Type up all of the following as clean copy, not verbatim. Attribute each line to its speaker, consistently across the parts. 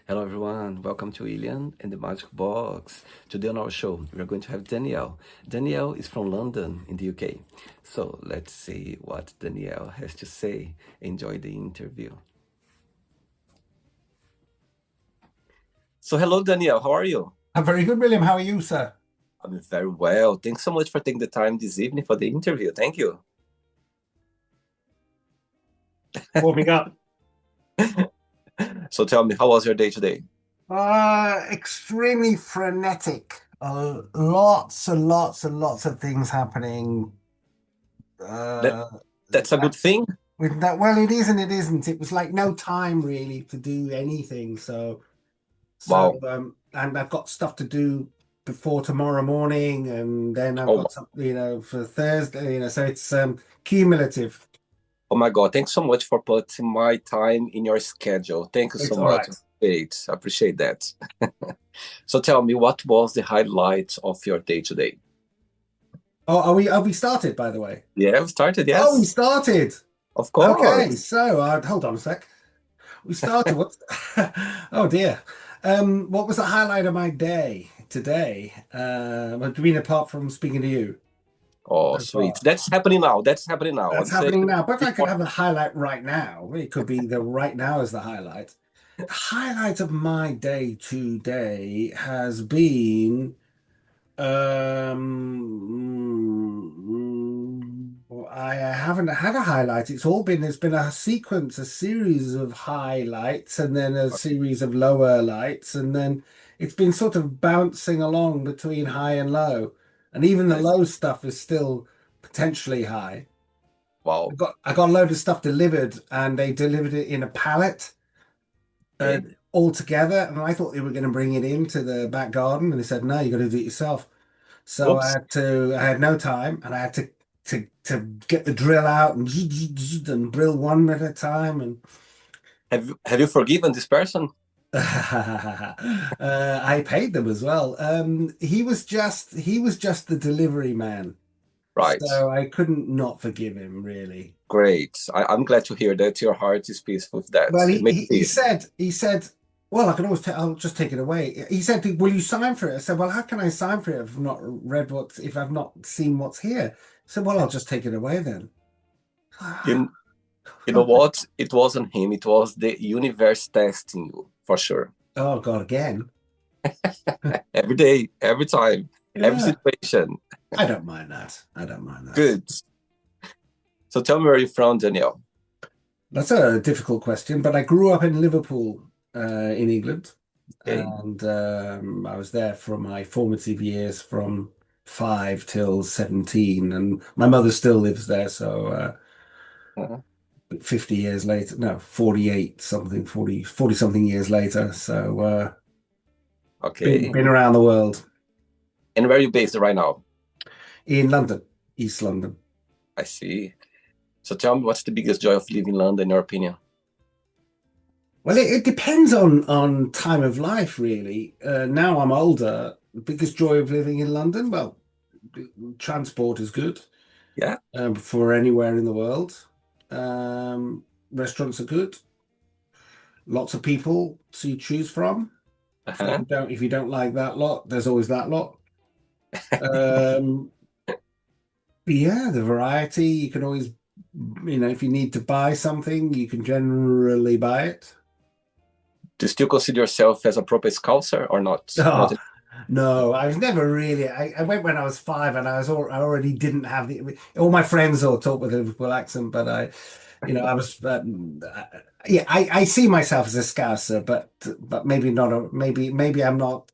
Speaker 1: Hello, everyone. Welcome to William and the Magic Box. Today on our show, we are going to have Danielle. Danielle is from London in the UK. So let's see what Danielle has to say. Enjoy the interview. So, hello, Danielle. How are you?
Speaker 2: I'm very good, William. How are you, sir?
Speaker 1: I'm very well. Thanks so much for taking the time this evening for the interview. Thank you.
Speaker 2: Warming up.
Speaker 1: So, tell me, how was your day today?
Speaker 2: Extremely frenetic. Lots and lots and lots of things happening.
Speaker 1: That
Speaker 2: Uh,
Speaker 1: that's a good thing.
Speaker 2: with that, well, it is and it isn't. It was like no time really to do anything.
Speaker 1: Wow.
Speaker 2: And I've got stuff to do before tomorrow morning, and then I've
Speaker 1: Oh,
Speaker 2: got something, for Thursday. So it's cumulative.
Speaker 1: oh my God. Thanks so much for putting my time in your schedule. Thank you so
Speaker 2: It's all
Speaker 1: much.
Speaker 2: right.
Speaker 1: Great. I appreciate that. So tell me, what was the highlight of your day today?
Speaker 2: Oh, are we started, by the way?
Speaker 1: Yeah, we started,
Speaker 2: Oh, we
Speaker 1: yes.
Speaker 2: started.
Speaker 1: Of
Speaker 2: Okay,
Speaker 1: course.
Speaker 2: so hold on a sec. We started. What? Oh dear. What was the highlight of my day today? What do you mean apart from speaking to you
Speaker 1: Oh,
Speaker 2: so
Speaker 1: sweet.
Speaker 2: far?
Speaker 1: That's happening now. That's happening now.
Speaker 2: That's
Speaker 1: I'd say
Speaker 2: happening now, but I could
Speaker 1: before.
Speaker 2: have a highlight right now. It could be the right now as the highlight. The highlight of my day today has been I haven't had a highlight. It's been a sequence, a series of highlights, and then a series of lower lights, and then it's been sort of bouncing along between high and low. And even the
Speaker 1: I
Speaker 2: low stuff is still potentially high.
Speaker 1: Wow.
Speaker 2: I got a load of stuff delivered, and they delivered it in a pallet uh,
Speaker 1: Okay.
Speaker 2: all together. And I thought they were going to bring it into the back garden, and they said, "No, you got to do it yourself." So
Speaker 1: Whoops.
Speaker 2: I had no time, and I had to get the drill out and and drill one at a time. And
Speaker 1: Have you forgiven this person?
Speaker 2: I paid them as well. He was just the delivery man,
Speaker 1: Right.
Speaker 2: so I couldn't not forgive him, really.
Speaker 1: Great. I'm glad to hear that your heart is peaceful with that.
Speaker 2: Well,
Speaker 1: It makes me
Speaker 2: he said, well, I can always I'll just take it away. He said, "Will you sign for it?" I said, "Well, how can I sign for it if I've not read if I've not seen what's here?" I said, "Well, I'll just take it away then."
Speaker 1: you you know what? It wasn't him, it was the universe testing you, for sure.
Speaker 2: Oh God, again.
Speaker 1: Every day, every time, every
Speaker 2: Yeah,
Speaker 1: situation.
Speaker 2: I don't mind that. I don't mind that.
Speaker 1: Good. So tell me where you're from, Danielle.
Speaker 2: That's a difficult question, but I grew up in Liverpool, in England,
Speaker 1: Okay.
Speaker 2: and I was there for my formative years from 5 till 17, and my mother still lives there, so 50 years later, no, 48 something, 40 something years later, so
Speaker 1: Okay.
Speaker 2: been around the world
Speaker 1: And where are you based right now?
Speaker 2: in London, East London.
Speaker 1: I see. So tell me, what's the biggest joy of living in London, in your opinion?
Speaker 2: Well, it depends on time of life, really. Now I'm older. The biggest joy of living in London, well, transport is good
Speaker 1: Yeah.
Speaker 2: for anywhere in the world. Restaurants are good. Lots of people to choose from. So
Speaker 1: Uh-huh.
Speaker 2: if you don't like that lot, there's always that lot. Um, yeah, the variety. You can always, if you need to buy something, you can generally buy it.
Speaker 1: Do you still consider yourself as a proper scouser or not? Not
Speaker 2: Oh, no, I was never really. I went when I was 5, and I already didn't have all my friends all talk with a Liverpool accent, but I was. Yeah, I see myself as a Scouser, but maybe not. Maybe I'm not.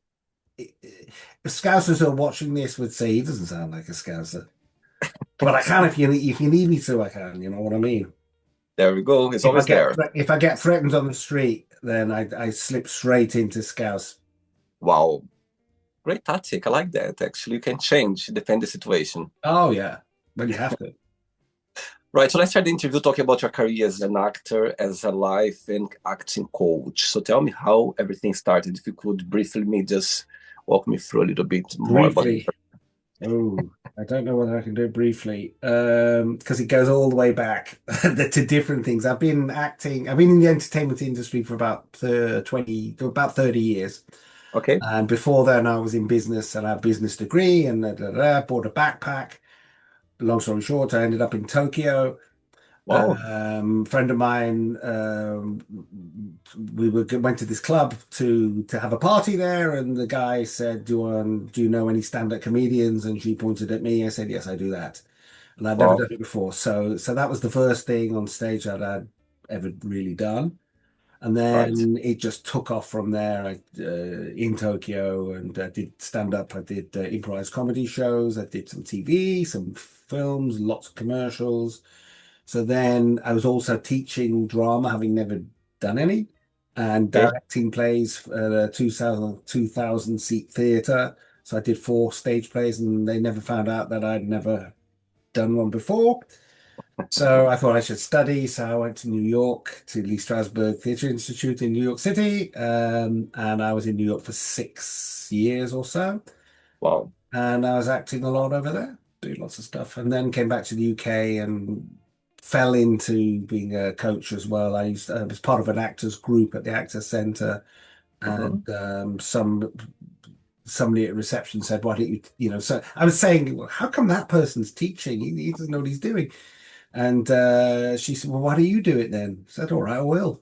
Speaker 2: Scousers who are watching this would say he doesn't sound like a Scouser, but I can if you need me to, I can. You know what I mean?
Speaker 1: there we go. It's always there.
Speaker 2: If I get threatened on the street, then I slip straight into Scouse.
Speaker 1: Wow. Great tactic. I like that. Actually, you can change, depend the situation.
Speaker 2: Oh yeah, well you have to.
Speaker 1: Right. So let's start the interview talking about your career as an actor, as a life and acting coach. So tell me how everything started. If you could briefly me just walk me through a little bit more about.
Speaker 2: Briefly. Oh, I don't know whether I can do it briefly, because it goes all the way back to different things. I've been acting, I've been in the entertainment industry for about 20, about 30 years.
Speaker 1: Okay.
Speaker 2: And before then, I was in business and I had a business degree and bought a backpack. Long story short, I ended up in Tokyo.
Speaker 1: Wow.
Speaker 2: Friend of mine, went to this club to have a party there, and the guy said, do you know any stand-up comedians?" And she pointed at me. I said, "Yes, I do that," and I'd never
Speaker 1: Wow.
Speaker 2: done it before. So that was the first thing on stage that I'd ever really done. And
Speaker 1: Right.
Speaker 2: then it just took off from there. In Tokyo, and I did stand up. I did improvised comedy shows. I did some TV, some films, lots of commercials. So then I was also teaching drama, having never done any, and
Speaker 1: Okay.
Speaker 2: directing plays at a 2000 seat theatre. So I did 4 stage plays, and they never found out that I'd never done one before. So I thought I should study. So I went to New York to Lee Strasberg Theatre Institute in New York City. And I was in New York for 6 years or so.
Speaker 1: Wow.
Speaker 2: And I was acting a lot over there, doing lots of stuff. And then came back to the UK and fell into being a coach as well. I was part of an actors group at the Actors Centre.
Speaker 1: Hmm.
Speaker 2: And somebody at reception said, "Why don't you, So I was saying, "Well, how come that person's teaching? He doesn't know what he's doing." And she said, "Well, why do you do it then?" I said, "All right, I will."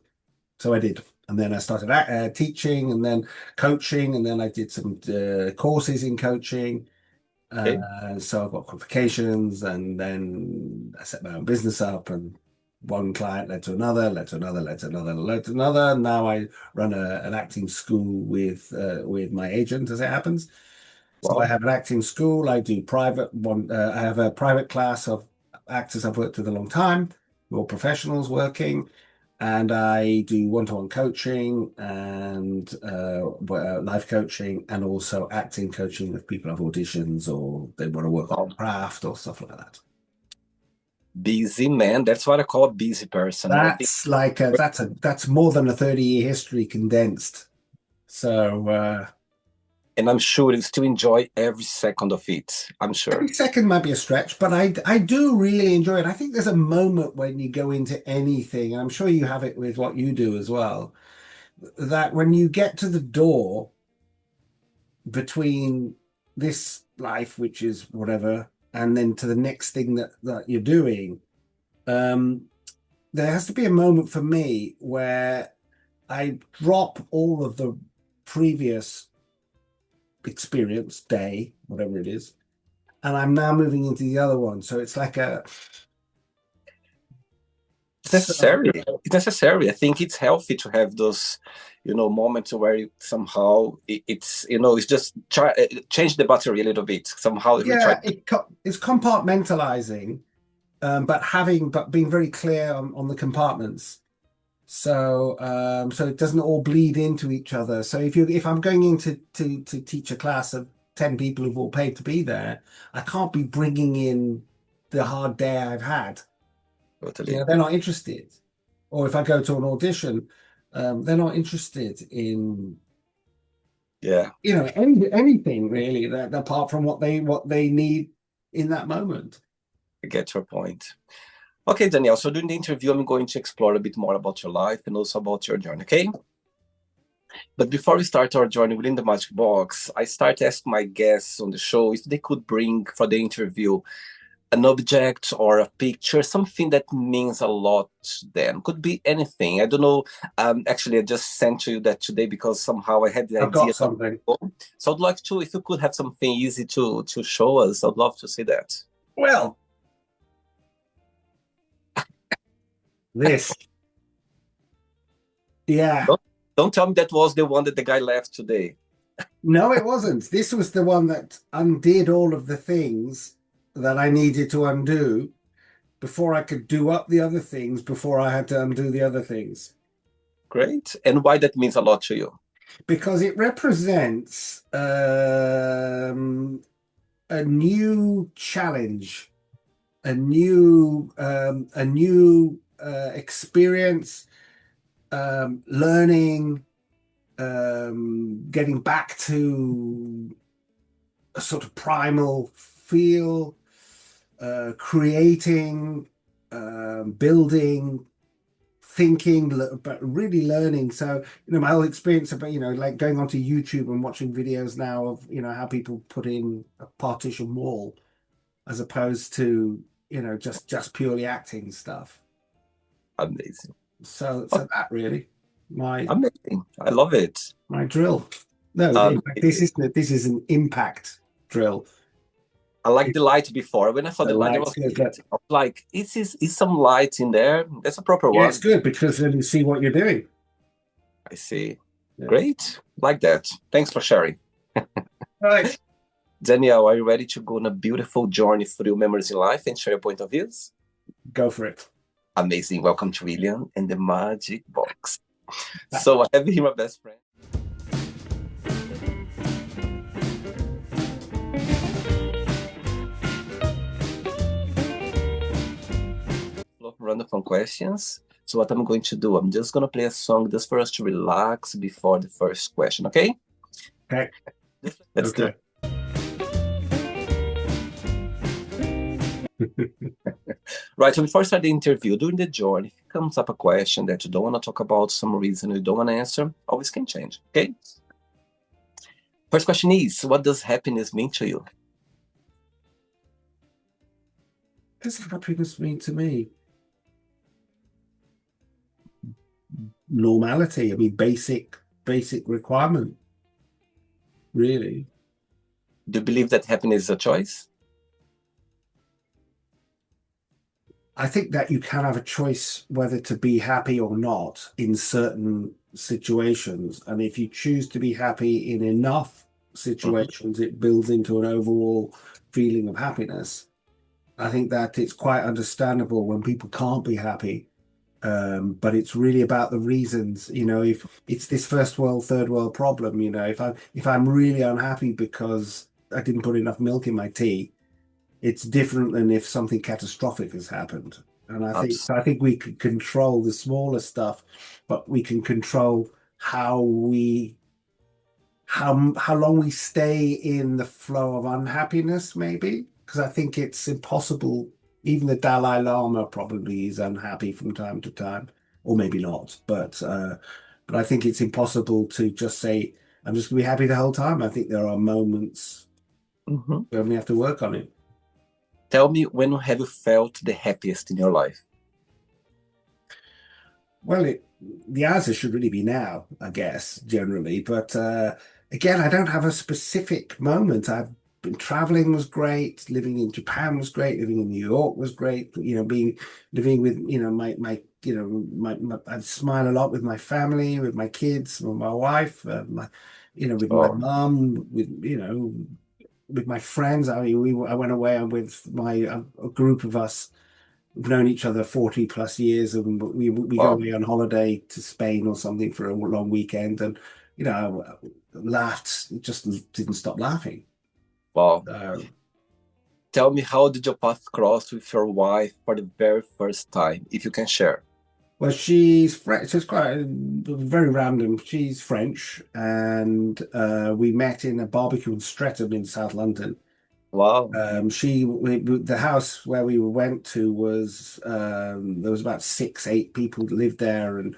Speaker 2: So I did. And then I started teaching and then coaching. And then I did some courses in coaching.
Speaker 1: Okay.
Speaker 2: So I've got qualifications. And then I set my own business up. And one client led to another, led to another, led to another, led to another. And now I run an acting school with my agent, as it happens. So I
Speaker 1: Wow.
Speaker 2: have an acting school. I do private one. I have a private class of actors I've worked with a long time, who are professionals working, and I do one-to-one coaching and life coaching, and also acting coaching if people have auditions or they want to work on
Speaker 1: Wow.
Speaker 2: a craft or stuff like that.
Speaker 1: Busy man. That's what I call a busy person. And I think,
Speaker 2: That's more than a 30-year history condensed. So
Speaker 1: and I'm sure you still enjoy every second of it. I'm
Speaker 2: every
Speaker 1: sure.
Speaker 2: second might be a stretch, but I do really enjoy it. I think there's a moment when you go into anything, and I'm sure you have it with what you do as well, that when you get to the door between this life, which is whatever, and then to the next thing that you're doing, um, there has to be a moment for me where I drop all of the previous experience, day, whatever it is, and I'm now moving into the other one. So it's like a
Speaker 1: It's
Speaker 2: so
Speaker 1: necessary. It's necessary. I think it's healthy to have those, moments where you, somehow it's just change the battery a little bit. Somehow we try
Speaker 2: yeah, it's compartmentalizing, but being very clear on the compartments. So it doesn't all bleed into each other. So if I'm going in to teach a class of 10 people who've all paid to be there, I can't be bringing in the hard day I've had.
Speaker 1: totally.
Speaker 2: They're not interested. Or if I go to an audition, they're not interested in
Speaker 1: Yeah,
Speaker 2: anything really that apart from what they need in that moment.
Speaker 1: I get your point. Okay, Danielle. So during the interview, I'm going to explore a bit more about your life and also about your journey. Okay. But before we start our journey within the Magic Box, I start to ask my guests on the show if they could bring for the interview an object or a picture, something that means a lot to them. Could be anything. I don't know. Actually, I just sent to you that today because somehow I had the
Speaker 2: I've
Speaker 1: idea
Speaker 2: got
Speaker 1: long
Speaker 2: something.
Speaker 1: ago. So I'd like to, if you could have something easy to show us, I'd love to see that.
Speaker 2: Well, this, yeah.
Speaker 1: Don't, don't tell me that was the one that the guy left today.
Speaker 2: No, it wasn't. This was the one that undid all of the things that I needed to undo before I could do up the other things before I had to undo the other things.
Speaker 1: Great. And why that means a lot to you.
Speaker 2: Because it represents a new challenge, a new experience, learning, getting back to a sort of primal feel, creating, building, thinking, but really learning. So, my whole experience about, like going onto YouTube and watching videos now of, how people put in a partition wall as opposed to, just purely acting stuff.
Speaker 1: Amazing.
Speaker 2: So that really my
Speaker 1: Amazing. I love it.
Speaker 2: my drill. No, in fact,
Speaker 1: Amazing.
Speaker 2: this is an impact drill.
Speaker 1: I like the light before. When I saw
Speaker 2: The
Speaker 1: the light, I
Speaker 2: light's
Speaker 1: was
Speaker 2: good.
Speaker 1: it. I was like, is some light in there? That's a proper
Speaker 2: Yeah, it's
Speaker 1: one.
Speaker 2: good because then you see what you're doing.
Speaker 1: I see.
Speaker 2: Yeah.
Speaker 1: Great. Like that. Thanks for sharing.
Speaker 2: All right.
Speaker 1: Danielle, are you ready to go on a beautiful journey through memories in life and share your point of views?
Speaker 2: Go for it.
Speaker 1: Amazing. Welcome to William and the Magic Box. So I have here my best friend. Random questions. So what I'm going to do, I'm just going to play a song just for us to relax before the first question, okay?
Speaker 2: Okay.
Speaker 1: Let's do it. Right, so before I start the interview, during the journey, if it comes up a question that you don't want to talk about, some reason you don't want to answer, always can change, okay? First question is, what does happiness mean to you?
Speaker 2: What does happiness mean to me? Normality. I mean, basic requirement, really.
Speaker 1: Do you believe that happiness is a choice?
Speaker 2: I think that you can have a choice whether to be happy or not in certain situations. And if you choose to be happy in enough situations, it builds into an overall feeling of happiness. I think that it's quite understandable when people can't be happy. But it's really about the reasons, if it's this first world, third world problem, if I'm really unhappy because I didn't put enough milk in my tea, it's different than if something catastrophic has happened. And I think we can control the smaller stuff, but we can control how long we stay in the flow of unhappiness, maybe. Because I think it's impossible. Even the Dalai Lama probably is unhappy from time to time, or maybe not. But I think it's impossible to just say, I'm just gonna be happy the whole time. I think there are moments
Speaker 1: Mhm.
Speaker 2: when we have to work on it.
Speaker 1: Tell me, when have you felt the happiest in your life?
Speaker 2: Well, the answer should really be now, I guess, generally. But again, I don't have a specific moment. I've been traveling was great. Living in Japan was great. Living in New York was great. Living with, I smile a lot with my family, with my kids, with my wife, with my
Speaker 1: Oh,
Speaker 2: mom, with my friends. I mean, I went away with a group of us. We've known each other 40 plus years, and we go
Speaker 1: wow,
Speaker 2: away on holiday to Spain or something for a long weekend, and laughed, just didn't stop laughing.
Speaker 1: wow.
Speaker 2: So,
Speaker 1: Tell me, how did your path cross with your wife for the very first time, if you can share?
Speaker 2: well, she's French. So it's quite very random. She's French, and we met in a barbecue in Streatham in South London.
Speaker 1: Wow.
Speaker 2: The house where we went to was there was about 6, 8 people that lived there, and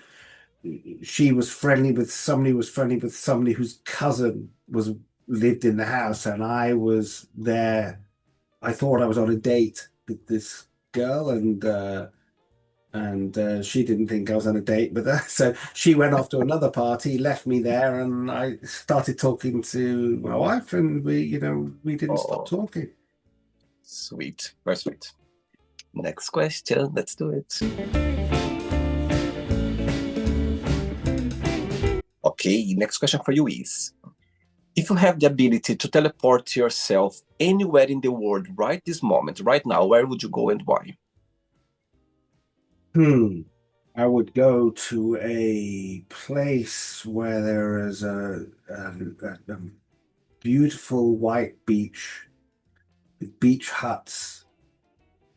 Speaker 2: she was friendly with somebody who was friendly with somebody whose cousin was lived in the house, and I was there. I thought I was on a date with this girl, and she didn't think I was on a date with her. So she went off to another party, left me there, and I started talking to my wife, and we didn't stop
Speaker 1: Oh,
Speaker 2: talking.
Speaker 1: sweet. Very sweet. Next question. Let's do it. Okay, next question for you is, if you have the ability to teleport yourself anywhere in the world right this moment, right now, where would you go and why?
Speaker 2: Hmm. I would go to a place where there is a beautiful white beach with beach huts,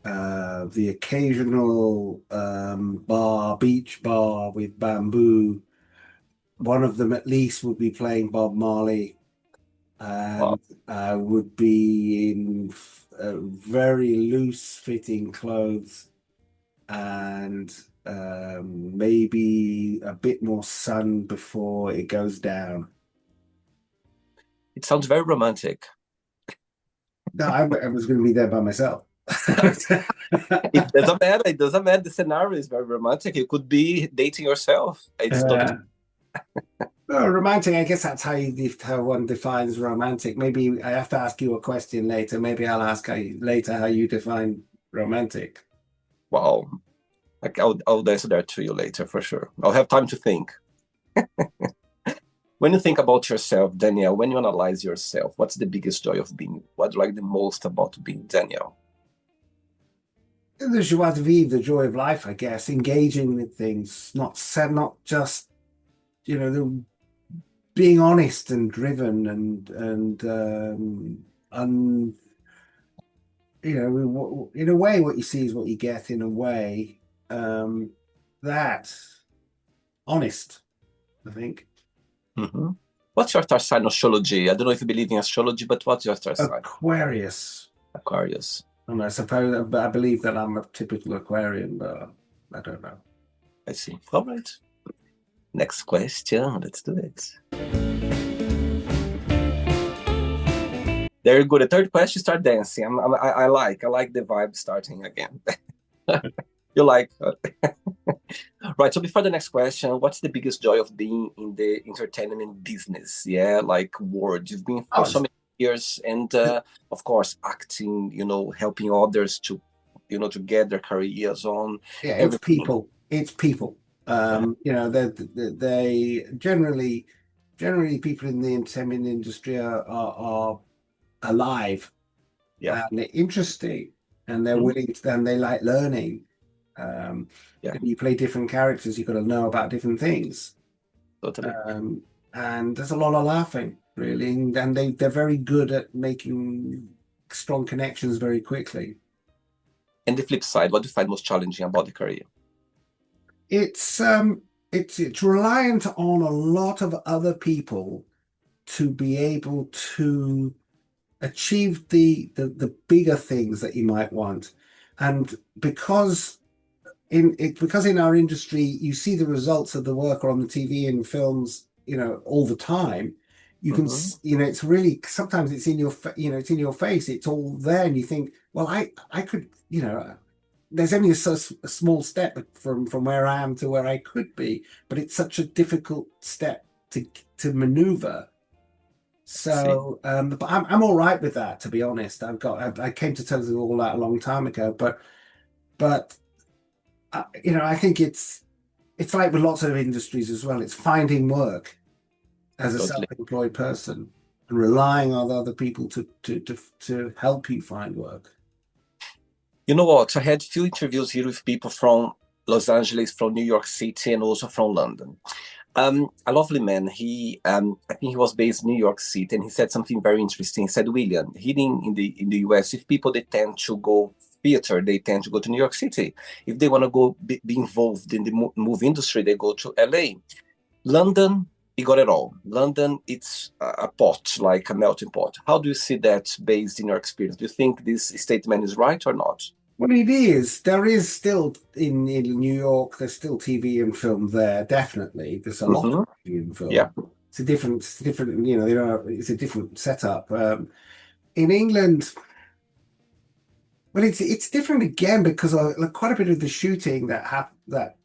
Speaker 2: the occasional beach bar with bamboo. One of them at least would be playing Bob Marley.
Speaker 1: Wow.
Speaker 2: and I would be in very loose fitting clothes and maybe a bit more sun before it goes down.
Speaker 1: It sounds very romantic.
Speaker 2: No, I was going to be there by myself.
Speaker 1: It doesn't matter. It doesn't matter. The scenario is very romantic. You could be dating yourself. It's totally.
Speaker 2: Uh, well, romantic, I guess that's how one defines romantic. Maybe I have to ask you a question later. Maybe I'll ask you later how you define romantic.
Speaker 1: Wow. Like I'll answer that to you later for sure. I'll have time to think. When you think about yourself, Daniel, when you analyze yourself, what's the biggest joy of being? What do you like the most about being Daniel?
Speaker 2: The joie de vivre, the joy of life, I guess, engaging with things, not just, the being honest and driven and in a way, what you see is what you get. In a way, um, that honest, I think.
Speaker 1: Mm-hmm. What's your star sign astrology? I don't know if you believe in astrology, but what's your star sign?
Speaker 2: Aquarius.
Speaker 1: Aquarius.
Speaker 2: And I suppose I believe that I'm a typical Aquarian, but I don't know.
Speaker 1: I see. All right. Next question. Let's do it. There you go. The third question, start dancing. I like the vibe starting again. You like? Right. So before the next question, what's the biggest joy of being in the entertainment business? Yeah, like world. You've been for
Speaker 2: Oh,
Speaker 1: so many years, and of course, acting. Helping others to get their careers on.
Speaker 2: yeah, it's
Speaker 1: Everything.
Speaker 2: people. It's people.
Speaker 1: Yeah.
Speaker 2: They generally people in the entertainment industry are alive
Speaker 1: Yeah.
Speaker 2: and they're interesting and they're
Speaker 1: Mhm.
Speaker 2: willing to, and they like learning. Um,
Speaker 1: Yeah.
Speaker 2: and you play different characters, you've got to know about different things.
Speaker 1: Totally.
Speaker 2: Um, and there's a lot of laughing, really, and they're very good at making strong connections very quickly.
Speaker 1: And the flip side, what do you find most challenging about the career?
Speaker 2: It's um it's reliant on a lot of other people to be able to achieve the bigger things that you might want. And because in our industry you see the results of the work on the TV and films, all the time. You can,
Speaker 1: Hmm.
Speaker 2: it's really sometimes it's in it's in your face. It's all there, and you think, well, I could, there's only a small step from where I am to where I could be, but it's such a difficult step to maneuver.
Speaker 1: I see.
Speaker 2: But I'm all right with that, to be honest. I came to terms with all that a long time ago, but I think it's like with lots of industries as well. It's finding work as a
Speaker 1: Totally.
Speaker 2: self-employed person and relying on other people to help you find work.
Speaker 1: You know what? I had few interviews here with people from Los Angeles, from New York City, and also from London. A lovely man. I think he was based in New York City, and he said something very interesting. He said, "William, here in the US, if people they tend to go theater, they tend to go to New York City. If they want to go be involved in the movie industry, they go to LA. London, you got it all. London, it's a pot, like a melting pot. How do you see that based in your experience? Do you think this statement is right or not?"
Speaker 2: Well, it is. There is still in New York. There's still TV and film there. Definitely, there's a lot of
Speaker 1: Hmm.
Speaker 2: TV and
Speaker 1: Yeah,
Speaker 2: film. It's a different. It's a different setup. In England, well, it's different again because like quite a bit of the shooting that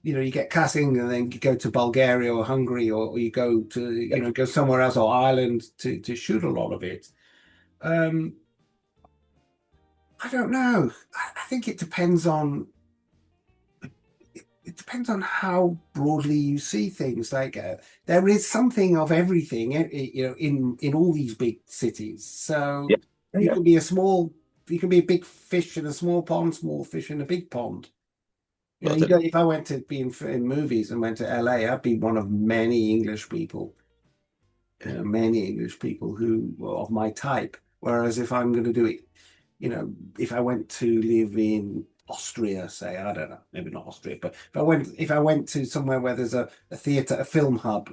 Speaker 2: you get casting and then you go to Bulgaria or Hungary or you go to
Speaker 1: yeah,
Speaker 2: go somewhere else or Ireland to shoot a lot of it. Um, I don't know. I think it depends on how broadly you see things. Like there is something of everything, in all these big cities.
Speaker 1: yeah,
Speaker 2: So
Speaker 1: yeah,
Speaker 2: you
Speaker 1: yeah.
Speaker 2: can be a small, you can be a big fish in a small pond, small fish in a big pond.
Speaker 1: Totally.
Speaker 2: If I went to be in movies and went to LA, I'd be one of many English people, many English people who were of my type. Whereas if I'm going to do it, if I went to live in Austria, say, I don't know, maybe not Austria, but if I went to somewhere where there's a theater, a film hub,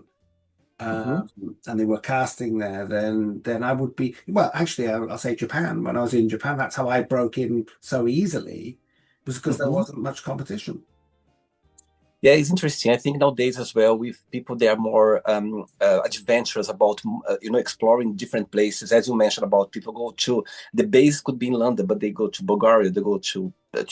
Speaker 1: Mhm.
Speaker 2: and they were casting there, then I would be, well, actually, I'll say Japan. When I was in Japan, that's how I broke in so easily, was because there
Speaker 1: Mhm.
Speaker 2: wasn't much competition.
Speaker 1: Yeah, it's interesting. I think nowadays as well, with people, they are more adventurous about exploring different places. As you mentioned about people go to the base could be in London, but they go to Bulgaria, they go to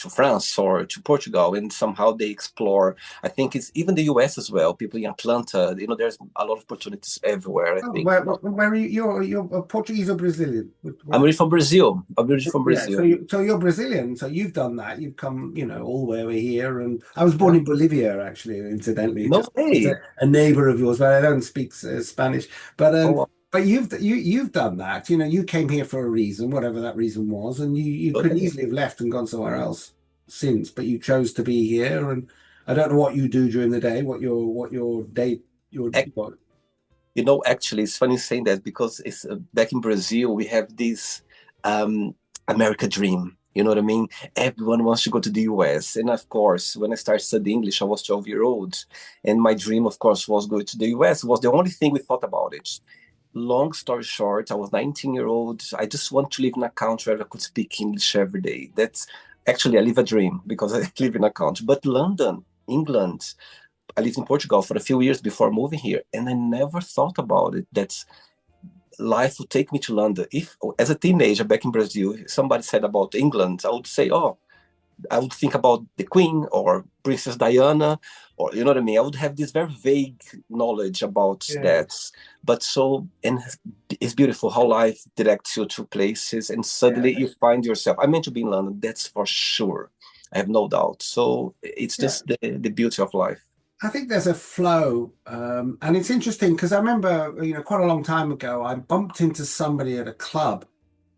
Speaker 1: France or to Portugal, and somehow they explore. I think it's even the US as well. People in Atlanta, there's a lot of opportunities everywhere. I
Speaker 2: Oh,
Speaker 1: think.
Speaker 2: where are you? You're Portuguese or Brazilian?
Speaker 1: I'm really from Brazil. I'm really from
Speaker 2: Yeah, so
Speaker 1: Brazil.
Speaker 2: you're Brazilian, so you've done that. You've come, all the way over here, and I was born
Speaker 1: Yeah.
Speaker 2: in Bolivia, actually, incidentally,
Speaker 1: No
Speaker 2: just
Speaker 1: way.
Speaker 2: a neighbor of yours, but I don't speak Spanish. But
Speaker 1: Oh,
Speaker 2: um,
Speaker 1: wow.
Speaker 2: but you've done that. You came here for a reason, whatever that reason was, and you could
Speaker 1: Totally.
Speaker 2: easily have left and gone somewhere else since, but you chose to be here. And I don't know what you do during the day, what your day your what.
Speaker 1: Actually, it's funny saying that because it's back in Brazil, we have this um, America dream. You know what I mean? Everyone wants to go to the US. And of course, when I started studying English, I was 12 years old. And my dream, of course, was going to the US. It was the only thing we thought about it. Long story short, I was 19-year old. I just want to live in a country where I could speak English every day. That's actually, I live a dream because I live in a country. But London, England, I lived in Portugal for a few years before moving here, and I never thought about it. That life would take me to London. If, as a teenager back in Brazil, somebody said about England, I would say, "Oh, I would think about the Queen or Princess Diana, or you know what I mean. I would have this very vague knowledge about
Speaker 2: Yeah,
Speaker 1: that." But and it's beautiful how life directs you to places, and
Speaker 2: yeah,
Speaker 1: suddenly you find yourself. I meant to be in London. That's for sure. I have no doubt. So it's
Speaker 2: yeah.
Speaker 1: just the beauty of life.
Speaker 2: I think there's a flow, and it's interesting because I remember, quite a long time ago, I bumped into somebody at a club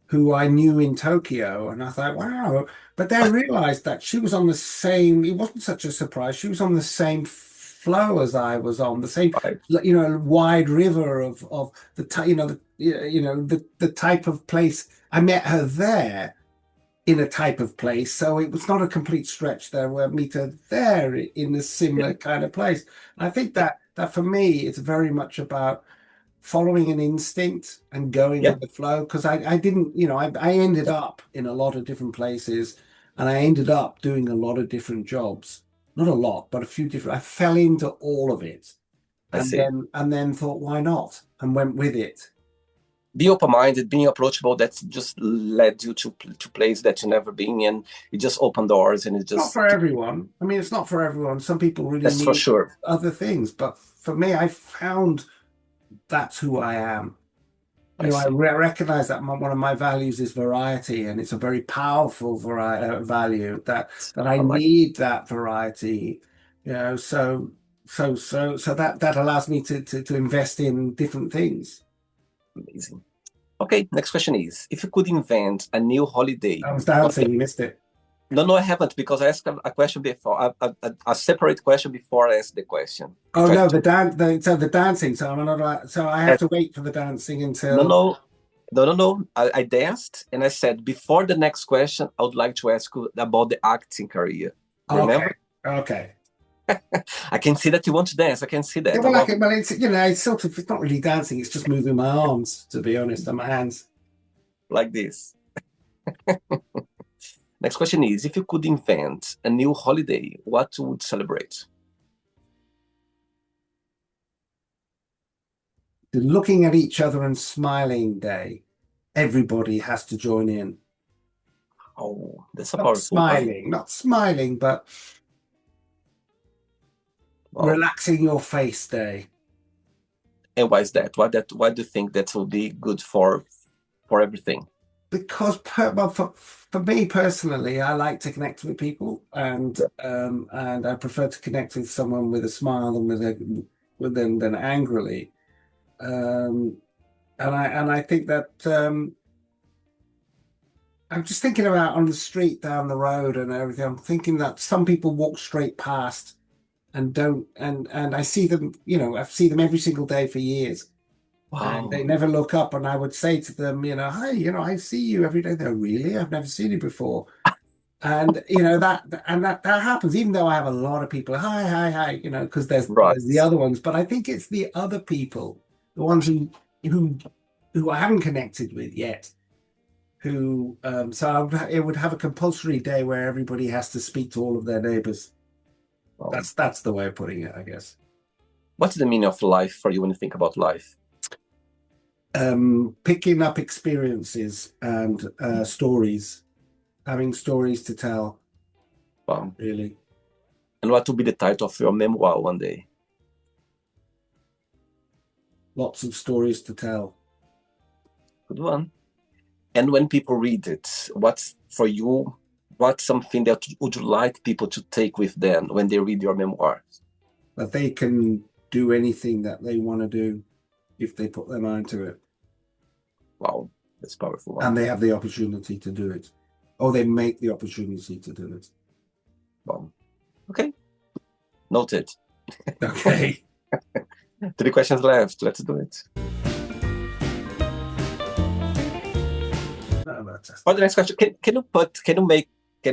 Speaker 2: who I knew in Tokyo, and I thought, wow. But then I realized that she was on the same. It wasn't such a surprise. She was on the same flow as I was on, the same,
Speaker 1: Right.
Speaker 2: wide river of the the type of place. I met her there in a type of place. So it was not a complete stretch there where meet her there in a similar kind of place. And I think that for me, it's very much about following an instinct and going
Speaker 1: Yeah,
Speaker 2: with the flow. Because I didn't, I ended up in a lot of different places and I ended up doing a lot of different jobs. Not a lot, but a few different. I fell into all of it
Speaker 1: I
Speaker 2: and
Speaker 1: see.
Speaker 2: then thought, why not? And went with it.
Speaker 1: Be open-minded, being approachable. That's just led you to place that you never been in. It just opened doors, and it
Speaker 2: Not
Speaker 1: just
Speaker 2: for everyone. I mean, it's not for everyone. Some people really
Speaker 1: that's for
Speaker 2: need
Speaker 1: sure.
Speaker 2: other things, but for me, I found that's who I am.
Speaker 1: I
Speaker 2: I
Speaker 1: see.
Speaker 2: recognize that one of my values is variety, and it's a very powerful value that I
Speaker 1: I like
Speaker 2: need that variety. So that allows me to invest in different things.
Speaker 1: it. Amazing. Okay, next question is: if you could invent a new holiday,
Speaker 2: I was
Speaker 1: what?
Speaker 2: dancing, you missed it.
Speaker 1: No, no, I haven't because I asked a question before, a separate question before I asked the question. You
Speaker 2: Oh
Speaker 1: tried
Speaker 2: no,
Speaker 1: to.
Speaker 2: the dancing. So I'm not allowed, so I have
Speaker 1: uh,
Speaker 2: to wait for the dancing
Speaker 1: No,
Speaker 2: until.
Speaker 1: no, no, no, no. I danced and I said before the next question, I would like to ask you about the acting career.
Speaker 2: Okay,
Speaker 1: Remember?
Speaker 2: okay.
Speaker 1: I can see that you want to dance. I can see
Speaker 2: Yeah,
Speaker 1: that. I
Speaker 2: well,
Speaker 1: love it
Speaker 2: well, it's sort of, it's not really dancing. It's just moving my arms, to be honest, and my hands.
Speaker 1: like this. Next question is: if you could invent a new holiday, what would celebrate?
Speaker 2: The looking at each other and smiling day. Everybody has to join in.
Speaker 1: Oh, that's a powerful one.
Speaker 2: Not smiling, but
Speaker 1: Wow.
Speaker 2: relaxing your face day.
Speaker 1: And why is that? Why do you think that will be good for everything?
Speaker 2: Because well, for me personally, I like to connect with people, and I prefer to connect with someone with a smile than with them than angrily. Um, and I think that I'm just thinking about on the street down the road and everything. I'm thinking that some people walk straight past and don't, and I see them, I see them every single day for years, and they
Speaker 1: Wow.
Speaker 2: never look up. And I would say to them, hi, I see you every day. They're really, I've never seen you before. And that happens, even though I have a lot of people, hi, hi, hi, because there's the
Speaker 1: Right.
Speaker 2: other ones, but I think it's the other people, the ones who who I haven't connected with yet, who it would have a compulsory day where everybody has to speak to all of their neighbors.
Speaker 1: Well,
Speaker 2: That's the way of putting it, I guess.
Speaker 1: what's the meaning of life for you when you think about life?
Speaker 2: Picking up experiences and stories, having stories to tell,
Speaker 1: Wow.
Speaker 2: really.
Speaker 1: And what will be the title of your memoir one day?
Speaker 2: Lots of stories to tell.
Speaker 1: Good one. And when people read it, what's for you, what's something that would you like people to take with them when they read your memoirs?
Speaker 2: That they can do anything that they want to do if they put their mind to it.
Speaker 1: Wow, that's a powerful
Speaker 2: And
Speaker 1: one.
Speaker 2: they have the opportunity to do it. Or they make the opportunity to do it.
Speaker 1: Wow. Okay, noted.
Speaker 2: Okay.
Speaker 1: 3 questions left. Let's do it. For the next question, can you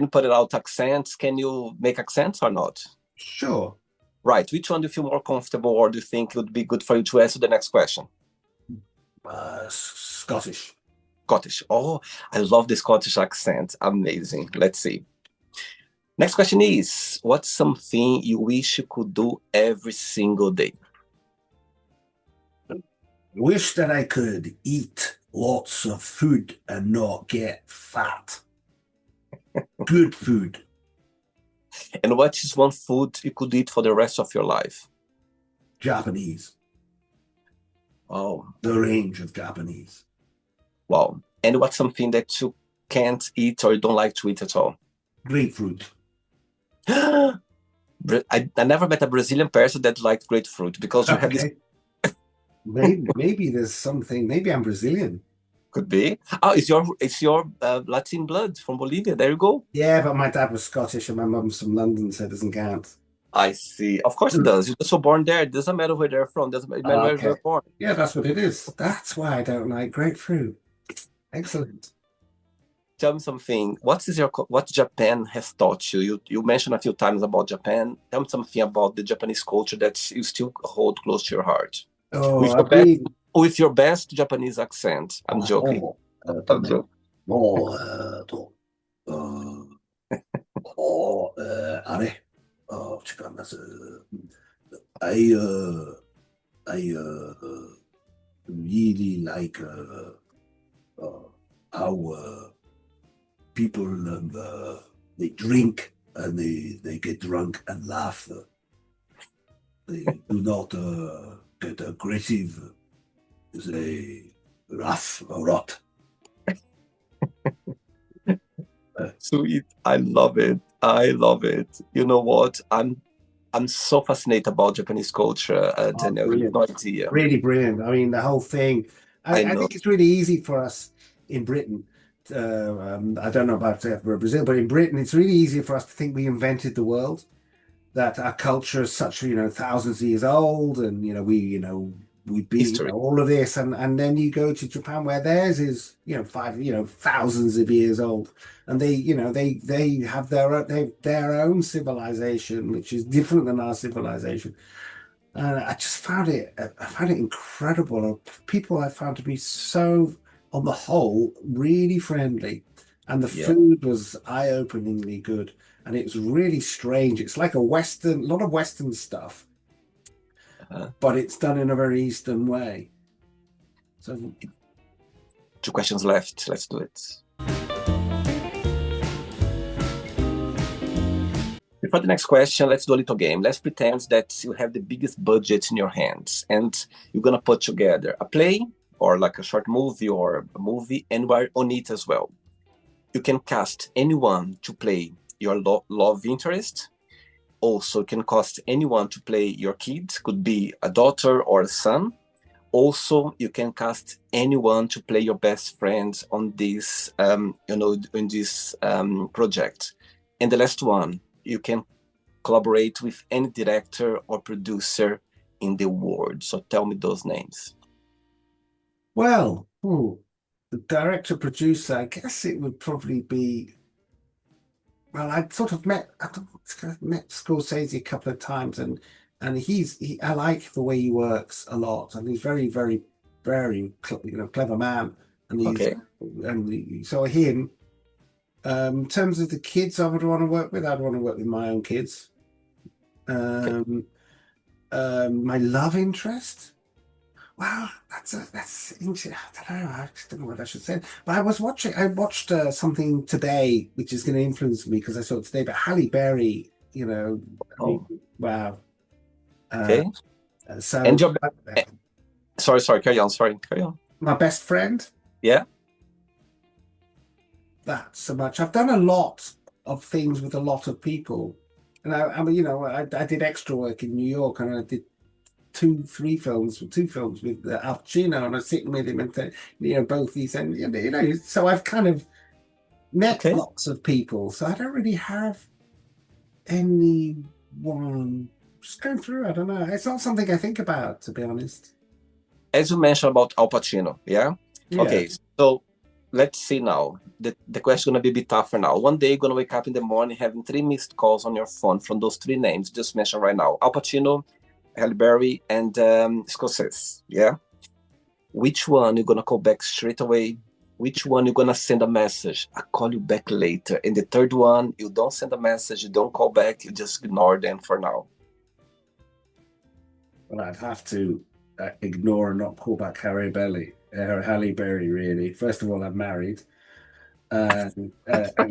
Speaker 1: put it out accents? Can you make accents or not?
Speaker 2: Sure.
Speaker 1: Right. Which one do you feel more comfortable, or do you think it would be good for you to answer the next question?
Speaker 2: Scottish.
Speaker 1: Scottish. Oh, I love the Scottish accent. Amazing. Let's see. Next question is, what's something you wish you could do every single day?
Speaker 2: Wish that I could eat lots of food and not get fat. Good food.
Speaker 1: And what is one food you could eat for the rest of your life?
Speaker 2: Japanese.
Speaker 1: Oh,
Speaker 2: The range of Japanese.
Speaker 1: wow. And what's something that you can't eat or you don't like to eat at all?
Speaker 2: Grapefruit.
Speaker 1: I never met a Brazilian person that liked grapefruit because you have this.
Speaker 2: Okay. Maybe there's something. Maybe I'm Brazilian.
Speaker 1: Could be. Oh, it's your Latin blood from Bolivia. There you go.
Speaker 2: Yeah, but my dad was Scottish and my mum's from London, so it doesn't count.
Speaker 1: I see. Of course it does. You're so born there. It doesn't matter where they're from. It doesn't matter where
Speaker 2: Okay.
Speaker 1: they're born.
Speaker 2: Yeah, that's what it is. That's why I don't like grapefruit. Excellent.
Speaker 1: Tell me something. What Japan has taught you? You mentioned a few times about Japan. Tell me something about the Japanese culture that you still hold close to your heart.
Speaker 2: Oh,
Speaker 1: With your
Speaker 2: I've
Speaker 1: best
Speaker 2: been.
Speaker 1: with your best Japanese accent. I'm joking.
Speaker 2: と
Speaker 1: I'm
Speaker 2: ね、
Speaker 1: joking.
Speaker 2: もう、あれ、時間です。I, I really like how people they drink and they get drunk and laugh. They do not get aggressive. They laugh a lot.
Speaker 1: Sweet. I love it. I love it. You know what? I'm so fascinated about Japanese culture,
Speaker 2: Oh,
Speaker 1: Daniel. You have
Speaker 2: brilliant.
Speaker 1: no idea.
Speaker 2: Really brilliant. I mean, the whole thing.
Speaker 1: I
Speaker 2: I
Speaker 1: know.
Speaker 2: think it's really easy for us in Britain. I don't know about for Brazil, but in Britain, it's really easy for us to think we invented the world, that our culture is such, thousands of years old, and we be,
Speaker 1: History.
Speaker 2: all of this, and then you go to Japan where theirs is, thousands of years old, and they have their own civilization, which is different than our civilization. And I found it incredible. People I found to be so, on the whole, really friendly. And the
Speaker 1: Yeah.
Speaker 2: food was eye-openingly good. And it was really strange. It's like a lot of Western stuff,
Speaker 1: Uh-huh.
Speaker 2: but it's done in a very Eastern way. So,
Speaker 1: 2 questions left. Let's do it. Before the next question, let's do a little game. Let's pretend that you have the biggest budget in your hands and you're going to put together a play or like a short movie or a movie, and we're on it as well. You can cast anyone to play your love interest. Also, you can cast anyone to play your kid, could be a daughter or a son. Also, you can cast anyone to play your best friend on this, in this project. And the last one, you can collaborate with any director or producer in the world. So tell me those names.
Speaker 2: well, the director producer, I guess it would probably be well, I'd sort of met Scorsese a couple of times, and I like the way he works a lot, and he's very clever man, and
Speaker 1: Okay.
Speaker 2: so him. In terms of the kids I would want to work with, I'd want to work with my own kids.
Speaker 1: Okay.
Speaker 2: Um, my love interest. Well, that's interesting. I don't know. I just don't know what I should say. But I watched something today, which is going to influence me because I saw it today. But Halle Berry, I mean,
Speaker 1: Oh,
Speaker 2: wow. Uh,
Speaker 1: okay. And
Speaker 2: so
Speaker 1: your sorry, carry on. Sorry, carry on.
Speaker 2: my best friend,
Speaker 1: Yeah.
Speaker 2: that's so much. I've done a lot of things with a lot of people, and I mean, I did extra work in New York, and I did two films with Al Pacino, and I was sitting with him, and both these, and so I've kind of met
Speaker 1: Okay.
Speaker 2: lots of people, so I don't really have anyone just going through. I don't know. It's not something I think about, to be honest.
Speaker 1: As you mentioned about Al Pacino, yeah.
Speaker 2: Yeah.
Speaker 1: Okay, so let's see now. The question gonna be a bit tougher now. One day you're gonna wake up in the morning having three missed calls on your phone from those three names just mentioned right now: Al Pacino, Halle Berry, and Scorsese. Yeah. Which one you gonna call back straight away? Which one you gonna send a message? I call you back later. And the third one, you don't send a message, you don't call back, you just ignore them for now.
Speaker 2: Well, I'd have to ignore and not call back Halle Berry, really. First of all, I'm married. And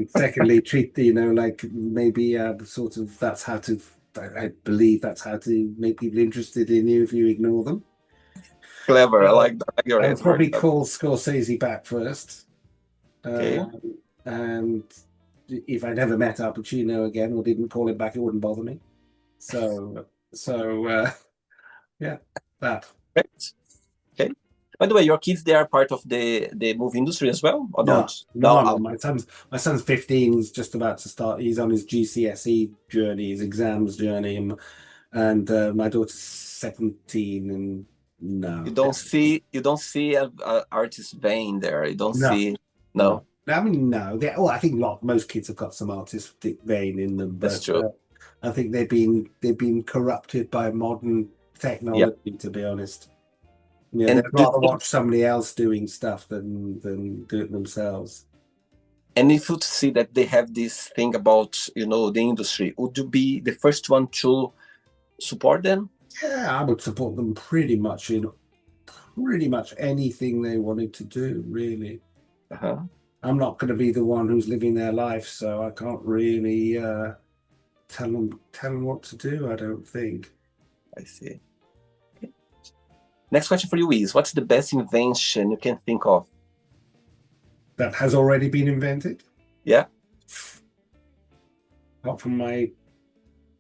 Speaker 2: secondly, treat, like maybe sort of that's how to, I believe that's how to make people interested in you if you ignore them.
Speaker 1: Clever. I
Speaker 2: Uh,
Speaker 1: like that. I like your
Speaker 2: I would
Speaker 1: answer. Very
Speaker 2: probably
Speaker 1: clever.
Speaker 2: call Scorsese back first.
Speaker 1: Okay.
Speaker 2: And if I never met Al Pacino again or didn't call him back, it wouldn't bother me. So yeah, that.
Speaker 1: Great. Okay. By the way, your kids, they are part of the movie industry as well, or
Speaker 2: No,
Speaker 1: not? No.
Speaker 2: no, no. My son's 15. He's just about to start. He's on his GCSE journey, his exams journey, and my daughter's 17. And
Speaker 1: You
Speaker 2: no,
Speaker 1: don't see a artist vein there. You don't
Speaker 2: no,
Speaker 1: see.
Speaker 2: no.
Speaker 1: No,
Speaker 2: I mean, no. I think most kids have got some artistic vein in them,
Speaker 1: that's
Speaker 2: but
Speaker 1: true.
Speaker 2: I think they've been corrupted by modern
Speaker 1: Yeah.
Speaker 2: technology. To be honest, they'd
Speaker 1: And do you
Speaker 2: rather
Speaker 1: think,
Speaker 2: watch somebody else doing stuff than do it themselves.
Speaker 1: and if you see that they have this thing about, the industry, would you be the first one to support them?
Speaker 2: Yeah, I would support them pretty much anything they wanted to do, really.
Speaker 1: Uh-huh.
Speaker 2: I'm not going to be the one who's living their life, so I can't really tell them what to do, I don't think.
Speaker 1: I see. Next question for you is, what's the best invention you can think of?
Speaker 2: That has already been invented,
Speaker 1: Yeah.
Speaker 2: apart from my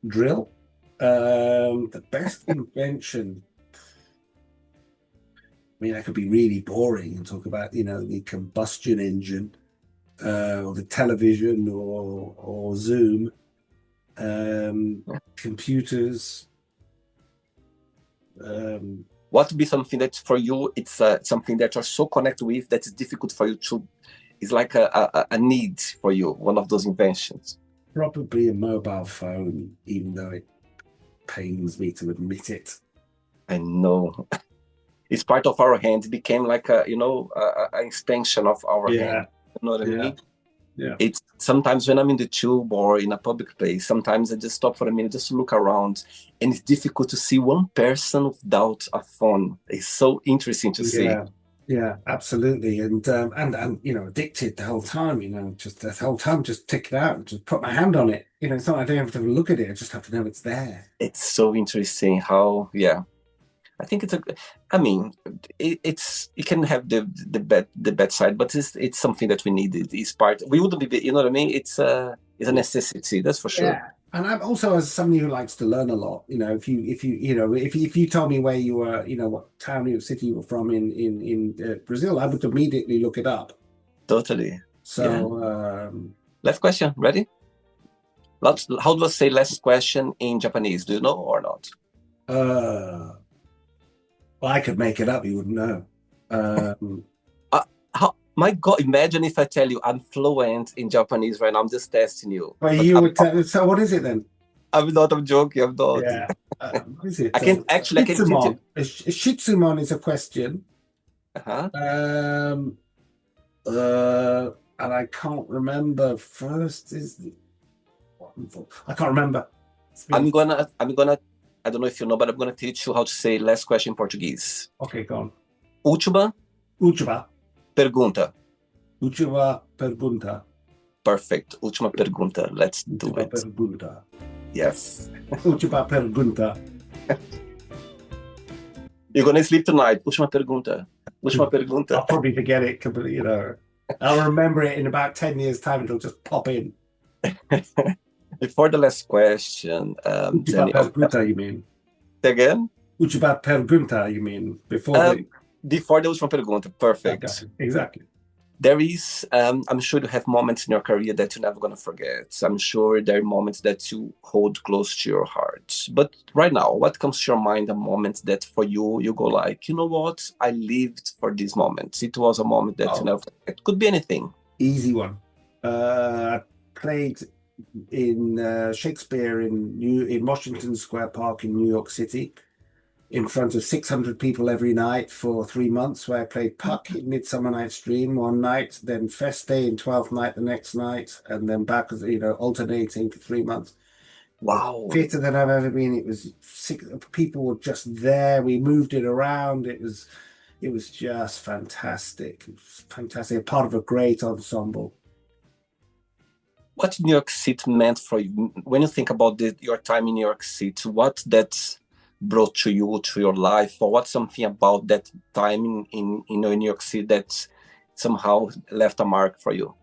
Speaker 2: drill. The best invention. I mean, I could be really boring and talk about, the combustion engine, or the television, or Zoom, computers. Um,
Speaker 1: What would be something that for you, it's something that you're so connected with that is difficult for you to, it's like a need for you, one of those inventions.
Speaker 2: Probably a mobile phone, even though it pains me to admit it.
Speaker 1: I know. It's part of our hand. It became like an extension of our
Speaker 2: Yeah,
Speaker 1: hand. You know what I
Speaker 2: yeah,
Speaker 1: mean?
Speaker 2: yeah.
Speaker 1: It's sometimes when I'm in the tube or in a public place, sometimes I just stop for a minute just to look around, and it's difficult to see one person without a phone. It's so interesting to see.
Speaker 2: Yeah, yeah, absolutely. And addicted the whole time, just the whole time, just tick it out, just put my hand on it. It's not I don't have to look at it, I just have to know it's there.
Speaker 1: It's so interesting how, yeah. I think I mean, it can have the bad side, but it's something that we need. It's part. We wouldn't be, you know what I mean? It's a
Speaker 2: Yeah.
Speaker 1: necessity. That's for sure.
Speaker 2: Yeah. And I'm also as somebody who likes to learn a lot, if you told me where you were, what town or city you were from in Brazil, I would immediately look it up.
Speaker 1: Totally. Yeah.
Speaker 2: So
Speaker 1: Last question. Ready? How do I say last question in Japanese? Do you know or not?
Speaker 2: well, I could make it up, you wouldn't know.
Speaker 1: Uh, how? My God, imagine if I tell you I'm fluent in Japanese right now. I'm just testing you.
Speaker 2: Well,
Speaker 1: But
Speaker 2: you would tell, so what is it then?
Speaker 1: I'm not, I'm joking, I'm not.
Speaker 2: Yeah. What is it?
Speaker 1: I can actually, I can teach you.
Speaker 2: Shitsumon. A shitsumon is a question.
Speaker 1: Uh-huh.
Speaker 2: Um, uh, and I can't remember. First is I can't remember.
Speaker 1: I don't know if you know, but I'm gonna teach you how to say last question in Portuguese.
Speaker 2: Okay, go on.
Speaker 1: Última
Speaker 2: Última.
Speaker 1: pergunta.
Speaker 2: Última pergunta.
Speaker 1: Perfect. Última pergunta. Let's do
Speaker 2: Última
Speaker 1: it.
Speaker 2: pergunta.
Speaker 1: Yes.
Speaker 2: Última pergunta.
Speaker 1: You're gonna sleep tonight. Última pergunta. Última
Speaker 2: I'll
Speaker 1: pergunta.
Speaker 2: probably forget it completely, you know. I'll remember it in about 10 years' time. It'll just pop in.
Speaker 1: Before the last question,
Speaker 2: Última
Speaker 1: Daniel,
Speaker 2: pergunta, you mean?
Speaker 1: again?
Speaker 2: Última pergunta, you mean?
Speaker 1: Before the última pergunta. Perfect.
Speaker 2: Okay, exactly.
Speaker 1: There is, I'm sure you have moments in your career that you're never going to forget. I'm sure there are moments that you hold close to your heart. But right now, what comes to your mind, a moment that for you, you go like, you know what? I lived for this moment. It was a moment that you never forget. It could be anything.
Speaker 2: Easy one. I played in Shakespeare in Washington Square Park in New York City, in front of 600 people every night for 3 months, where I played Puck in Midsummer Night's Dream one night, then Feste in 12th Night the next night, and then back, alternating for 3 months.
Speaker 1: Wow.
Speaker 2: Fitter than I've ever been. It was people were just there. We moved it around. It was just fantastic. It was fantastic. Part of a great ensemble.
Speaker 1: What New York City meant for you? When you think about your time in New York City, what that brought to you, to your life, or what's something about that time in New York City that somehow left a mark for you?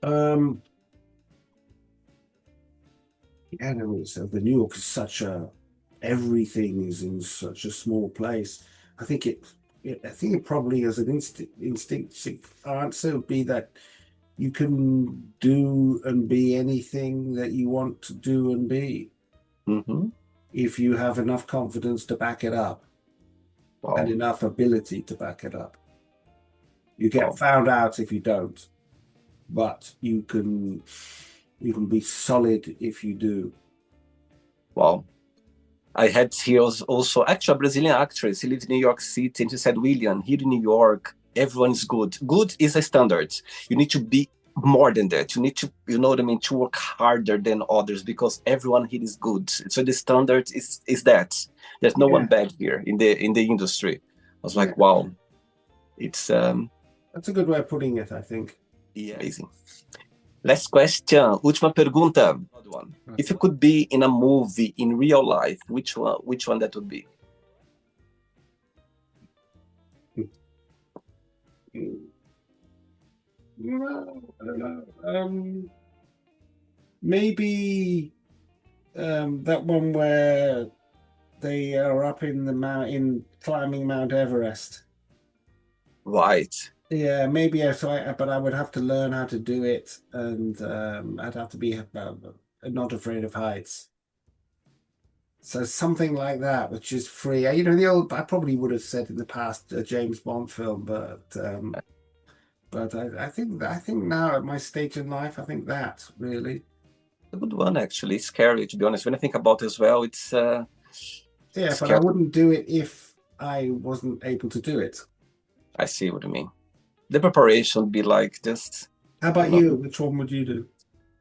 Speaker 2: Yeah, no, so the New York is such a everything is in such a small place. I think it probably as an instinctive answer would be that you can do and be anything that you want to do and be if you have enough confidence to back it up and enough ability to back it up. You get found out if you don't, but you can be solid if you do.
Speaker 1: Wow. I had here also actually a Brazilian actress. She lived in New York City, and she said, William, here in New York, everyone is good. Good is a standard. You need to be more than that. You need to, you know what I mean, to work harder than others because everyone here is good. So the standard is that. There's no one bad here in the industry. I was like, wow. It's
Speaker 2: that's a good way of putting it, I think.
Speaker 1: Yeah, amazing. Last question. Última pergunta. One. If you could be in a movie in real life, which one that would be?
Speaker 2: Maybe that one where they are up in the mountain climbing Mount Everest.
Speaker 1: Right.
Speaker 2: Yeah, maybe. But I would have to learn how to do it, and I'd have to be not afraid of heights. So something like that, which is free. I probably would have said in the past a James Bond film, but I think now at my stage in life, I think that really
Speaker 1: a good one actually. It's scary to be honest. When I think about it as well, it's
Speaker 2: scary. But I wouldn't do it if I wasn't able to do it.
Speaker 1: I see what you mean. The preparation would be like just.
Speaker 2: How about you? Which one would you do?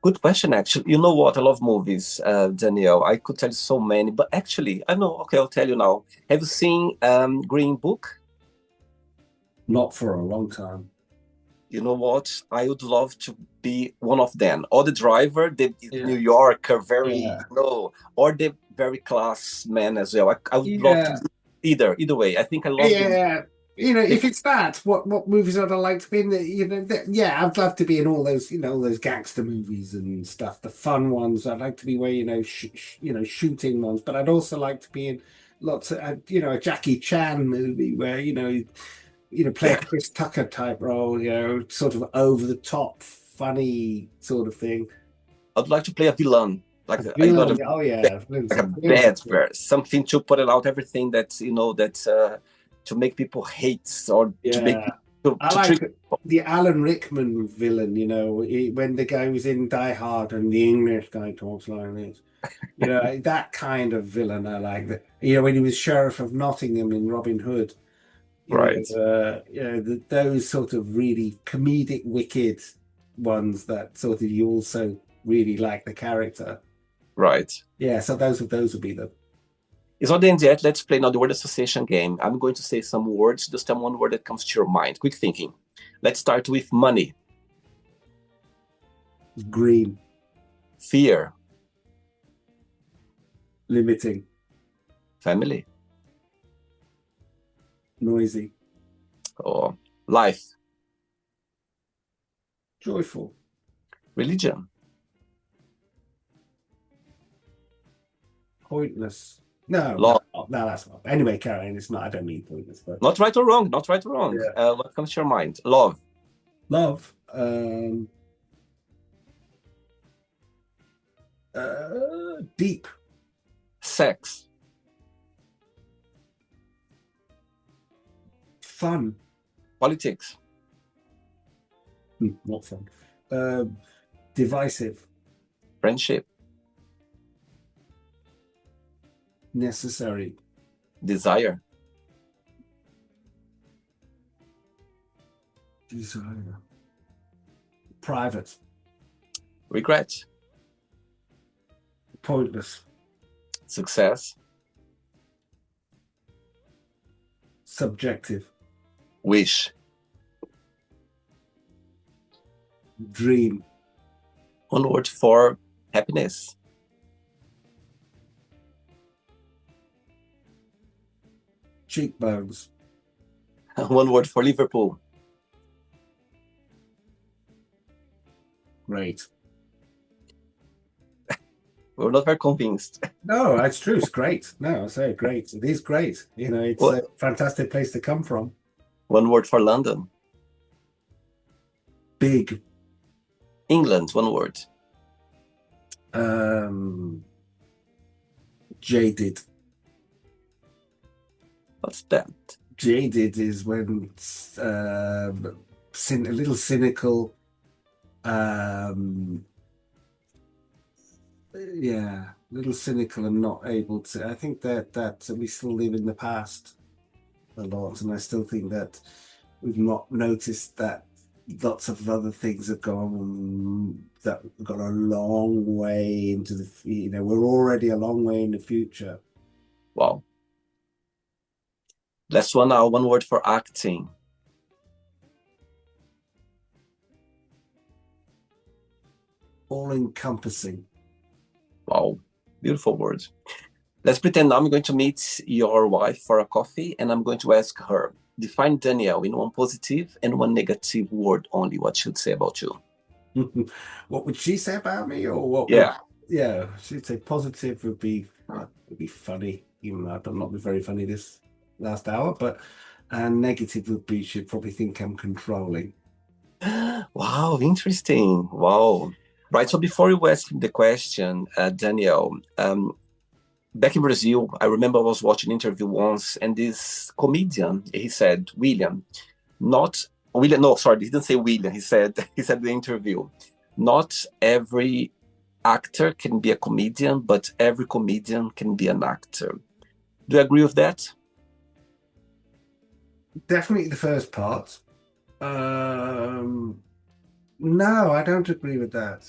Speaker 1: Good question, actually. You know what? I love movies, Daniel. I could tell you so many, but actually, I know. Okay, I'll tell you now. Have you seen Green Book?
Speaker 2: Not for a long time.
Speaker 1: You know what? I would love to be one of them. Or the driver, the New Yorker, or the very class man as well. I would love to do either way. I think I love
Speaker 2: it. If it's that, what movies would I like to be in? I'd love to be in all those, all those gangster movies and stuff, the fun ones. I'd like to be where, shooting ones, but I'd also like to be in lots of, a Jackie Chan movie where, play a Chris Tucker type role, sort of over the top, funny sort of thing.
Speaker 1: I'd like to play a villain. Like a
Speaker 2: bad person.
Speaker 1: Something to put it out everything that's, to make people hate or to make
Speaker 2: Yeah. I
Speaker 1: to trick
Speaker 2: like
Speaker 1: people.
Speaker 2: the Alan Rickman villain, when the guy was in Die Hard and the English guy talks like this. That kind of villain I like. When he was Sheriff of Nottingham in Robin Hood,
Speaker 1: Right,
Speaker 2: those sort of really comedic, wicked ones that sort of you also really like the character.
Speaker 1: right.
Speaker 2: Yeah, so those would be the
Speaker 1: It's not the end yet. Let's play now the word association game. I'm going to say some words. Just tell me one word that comes to your mind. Quick thinking. Let's start with money,
Speaker 2: green,
Speaker 1: fear,
Speaker 2: limiting,
Speaker 1: family,
Speaker 2: noisy,
Speaker 1: or life,
Speaker 2: joyful,
Speaker 1: religion,
Speaker 2: pointless. No,
Speaker 1: law.
Speaker 2: no, that's not. Anyway, Karen, it's not. I don't mean pointless, but
Speaker 1: Not right or wrong. Not right or wrong.
Speaker 2: yeah,
Speaker 1: What comes to your mind? Love,
Speaker 2: love, deep,
Speaker 1: sex,
Speaker 2: fun.
Speaker 1: politics,
Speaker 2: Not fun. Divisive,
Speaker 1: friendship,
Speaker 2: necessary,
Speaker 1: desire,
Speaker 2: desire, private,
Speaker 1: regret,
Speaker 2: pointless,
Speaker 1: success,
Speaker 2: subjective,
Speaker 1: wish.
Speaker 2: dream,
Speaker 1: One word for happiness.
Speaker 2: cheekbones,
Speaker 1: One word for Liverpool.
Speaker 2: great.
Speaker 1: We're not very convinced.
Speaker 2: No, that's true. It's great. No, I say great. It is great. It's
Speaker 1: What?
Speaker 2: a fantastic place to come from.
Speaker 1: One word for London.
Speaker 2: Big,
Speaker 1: England. One word.
Speaker 2: um, jaded.
Speaker 1: What's that?
Speaker 2: Jaded is when a little cynical. Um, yeah, a little cynical and not able to. I think that we still live in the past a lot, and I still think that we've not noticed that lots of other things have gone a long way into we're already a long way in the future.
Speaker 1: Wow. Last one now. One word for acting.
Speaker 2: All encompassing.
Speaker 1: Wow. Beautiful words. Let's pretend now I'm going to meet your wife for a coffee and I'm going to ask her, define Danielle in one positive and one negative word only. What she'd say about you?
Speaker 2: What would she say about me, or what would?
Speaker 1: Yeah.
Speaker 2: Yeah, she'd say positive would be funny, even though I've not been very funny this last hour. But and negative would be she'd probably think I'm controlling.
Speaker 1: Wow, interesting. Wow. Right. So before you ask the question, Danielle, back in Brazil, I remember I was watching an interview once, and this comedian, he said, William, not William, no, sorry, he didn't say William. He said in the interview, not every actor can be a comedian, but every comedian can be an actor. Do you agree with that?
Speaker 2: Definitely the first part. No, I don't agree with that.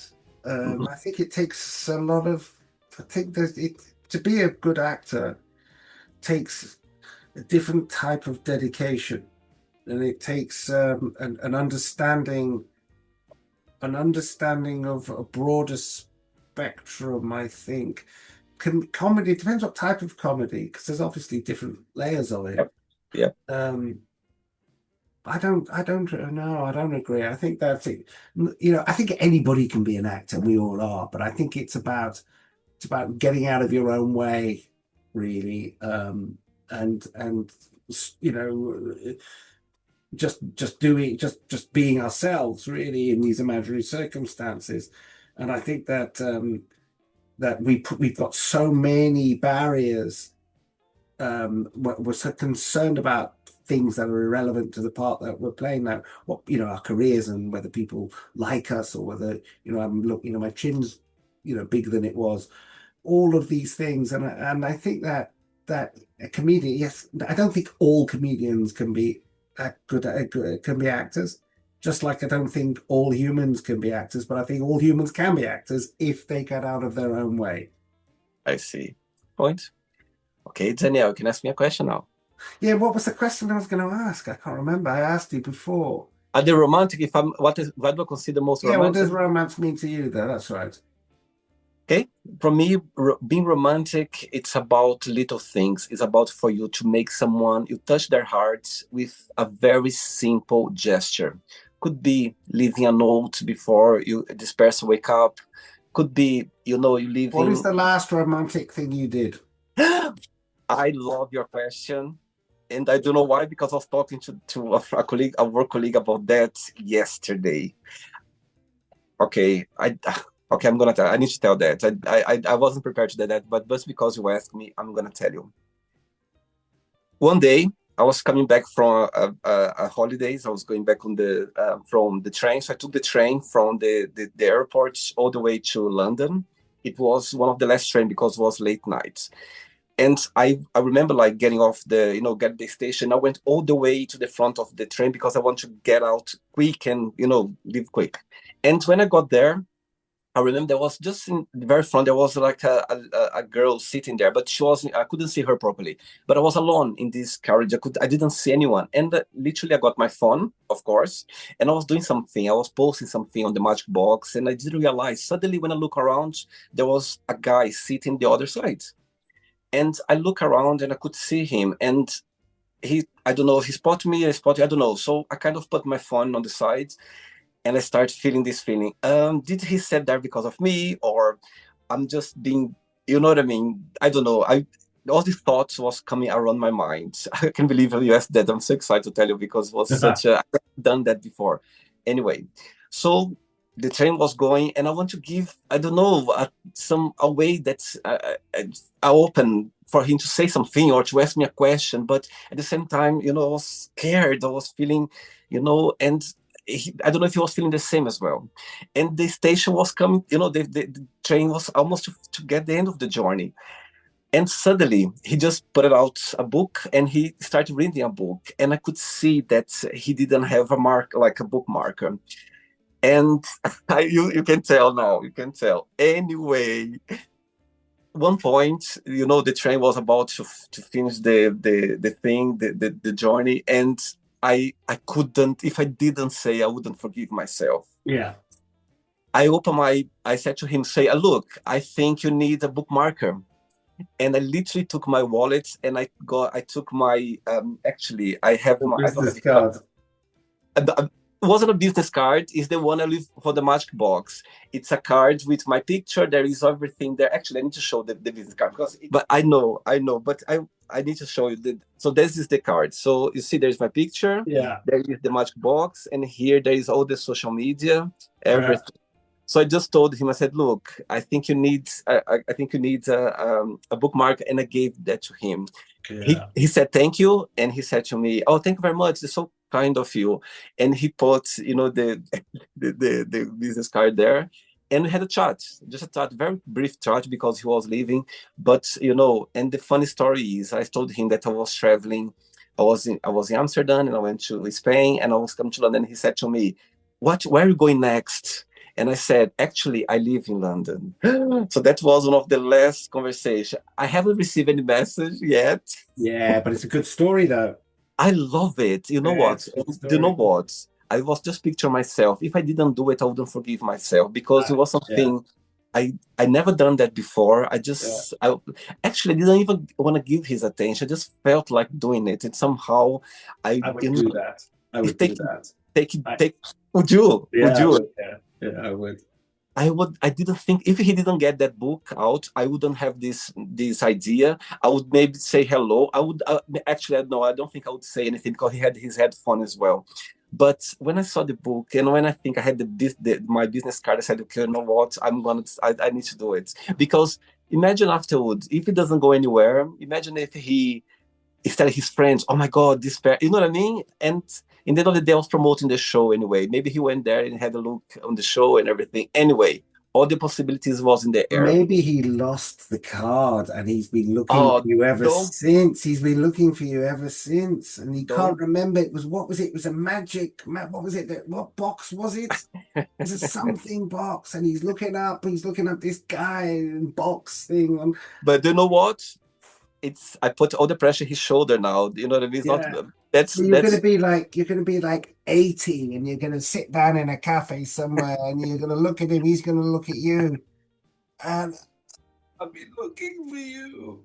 Speaker 1: Mhm.
Speaker 2: I think it takes a lot of. I think that it to be a good actor takes a different type of dedication, and it takes an understanding of a broader spectrum. I think comedy depends what type of comedy, because there's obviously different layers of it.
Speaker 1: Yep. Yep.
Speaker 2: I don't no, I don't agree. I think that's it. I think anybody can be an actor. We all are, but I think it's about getting out of your own way, really, and you know, just being ourselves, really, in these imaginary circumstances. And I think that we've got so many barriers we're so concerned about things that are irrelevant to the part that we're playing now. What, our careers and whether people like us or whether, I'm look, my chin's, bigger than it was. All of these things, and I think that a comedian, yes, I don't think all comedians can be can be actors. Just like I don't think all humans can be actors, but I think all humans can be actors if they get out of their own way.
Speaker 1: I see. Point. Okay, Danielle, you can ask me a question now.
Speaker 2: Yeah, what was the question I was going to ask? I can't remember. I asked you before.
Speaker 1: Are they romantic? If I'm, what do I consider most
Speaker 2: Yeah, what does
Speaker 1: romantic?
Speaker 2: romance mean to you, though? That's right.
Speaker 1: Okay, for me, being romantic, it's about little things. It's about for you to make someone, you touch their hearts with a very simple gesture. Could be leaving a note before you this person wake up. Could be, you
Speaker 2: What is
Speaker 1: leaving.
Speaker 2: the last romantic thing you did?
Speaker 1: I love your question. And I don't know why, because I was talking to a colleague, a work colleague about that yesterday. Okay, okay, I'm gonna tell. I need to tell that. I wasn't prepared to do that, but just because you asked me, I'm gonna tell you. One day, I was coming back from a holidays. I was going back on the from the train, so I took the train from the airport all the way to London. It was one of the last train because it was late night. And I remember like getting off get the station. I went all the way to the front of the train because I want to get out quick and leave quick. And when I got there, I remember there was just in the very front there was like a girl sitting there, but she was I couldn't see her properly. But I was alone in this carriage. I didn't see anyone, and literally I got my phone, of course, and I was doing something. I was posting something on the magic box, and I didn't realize. Suddenly, when I look around, there was a guy sitting the other side, and I look around and I could see him, and I don't know if he spotted me, I don't know. So I kind of put my phone on the side and I start feeling this feeling. Did he sit there because of me, or I'm just being, you know what I mean? I don't know. All these thoughts was coming around my mind. I can't believe you asked that. I'm so excited to tell you because it was such a I've done that before. Anyway, so the train was going, and I want to give I don't know a way that's open for him to say something or to ask me a question, but at the same time, I was scared. I was feeling, and I don't know if he was feeling the same as well. And the station was coming, the train was almost to get the end of the journey. And suddenly he just put out a book and he started reading a book. And I could see that he didn't have a mark, like a bookmarker. And you can tell now, you can tell. Anyway, one point, the train was about to finish the thing, the journey, and I couldn't. If I didn't say, I wouldn't forgive myself.
Speaker 2: Yeah.
Speaker 1: I said to him, say, look, I think you need a bookmarker. And I literally took my wallet and I took my actually I have
Speaker 2: The
Speaker 1: my I don't
Speaker 2: business
Speaker 1: have
Speaker 2: card.
Speaker 1: it wasn't a business card. It's the one I leave for the magic box. It's a card with my picture. There is everything there. Actually, I need to show the business card but but I need to show you so this is the card. So you see, there's my picture.
Speaker 2: Yeah.
Speaker 1: There is the magic box, and here there is all the social media,
Speaker 2: Yeah.
Speaker 1: everything. So I just told him. I said, "Look, I think you need. I think you need a bookmark," and I gave that to him. He
Speaker 2: Yeah.
Speaker 1: he said thank you, and he said to me, "Oh, thank you very much. It's so kind of you." And he put, the business card there, and we had a chat, just a chat, very brief chat because he was leaving. But and the funny story is, I told him that I was traveling. I was in Amsterdam, and I went to Spain, and I was coming to London. He said to me, "What? Where are you going next?" And I said, "Actually, I live in London." So that was one of the last conversation. I haven't received any message yet.
Speaker 2: Yeah, but it's a good story though.
Speaker 1: I love it. You know
Speaker 2: Yeah,
Speaker 1: what?
Speaker 2: it's a good
Speaker 1: Do you know
Speaker 2: story.
Speaker 1: what? I was just picture myself. If I didn't do it, I wouldn't forgive myself because it was
Speaker 2: Yeah.
Speaker 1: something I never done that before.
Speaker 2: Yeah.
Speaker 1: I actually didn't even want to give his attention. I just felt like doing it, and somehow I
Speaker 2: I would do that. I
Speaker 1: if
Speaker 2: would do that. I
Speaker 1: take. Would
Speaker 2: Yeah, I
Speaker 1: you?
Speaker 2: would. Yeah. Yeah, I would.
Speaker 1: I didn't think if he didn't get that book out, I wouldn't have this idea. I would maybe say hello. I would actually no, I don't think I would say anything because he had his headphone as well. But when I saw the book and when I think I had my business card, I said, okay, you know what? I need to do it because Imagine afterwards, if he doesn't go anywhere, imagine if he is telling his friends, oh my God, this pair, you know what I mean? And in the end of the day, I was promoting the show anyway. Maybe he went there and had a look on the show and everything. Anyway, all the possibilities was in the air.
Speaker 2: Maybe he lost the card and he's been looking for
Speaker 1: Oh,
Speaker 2: you ever
Speaker 1: don't,
Speaker 2: since. He's been looking for you ever since, and he can't
Speaker 1: don't.
Speaker 2: remember. It was what was it? It was a magic. What was it? What box was it? It was a something box, and he's looking up. He's looking up this guy and box thing.
Speaker 1: But you know what? I put all the pressure on his shoulder now. You know what I mean? It's not,
Speaker 2: Yeah.
Speaker 1: that's,
Speaker 2: So
Speaker 1: that's,
Speaker 2: you're gonna be like 80, and you're gonna sit down in a cafe somewhere, and you're gonna look at him. He's gonna look at you, and I'll be looking for you.